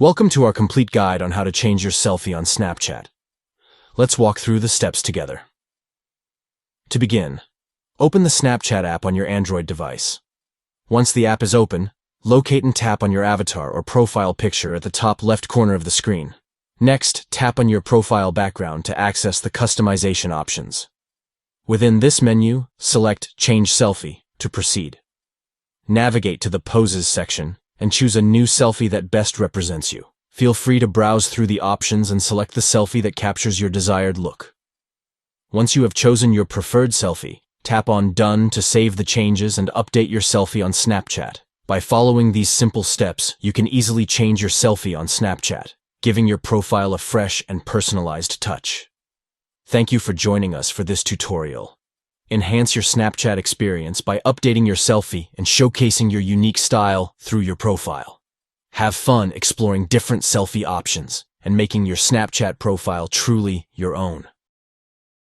Welcome to our complete guide on how to change your selfie on Snapchat. Let's walk through the steps together. To begin, open the Snapchat app on your Android device. Once the app is open, locate and tap on your avatar or profile picture at the top left corner of the screen. Next, tap on your profile background to access the customization options. Within this menu, select Change Selfie to proceed. Navigate to the Poses section and choose a new selfie that best represents you. Feel free to browse through the options and select the selfie that captures your desired look. Once you have chosen your preferred selfie, tap on Done to save the changes and update your selfie on Snapchat. By following these simple steps, you can easily change your selfie on Snapchat, giving your profile a fresh and personalized touch. Thank you for joining us for this tutorial. Enhance your Snapchat experience by updating your selfie and showcasing your unique style through your profile. Have fun exploring different selfie options and making your Snapchat profile truly your own.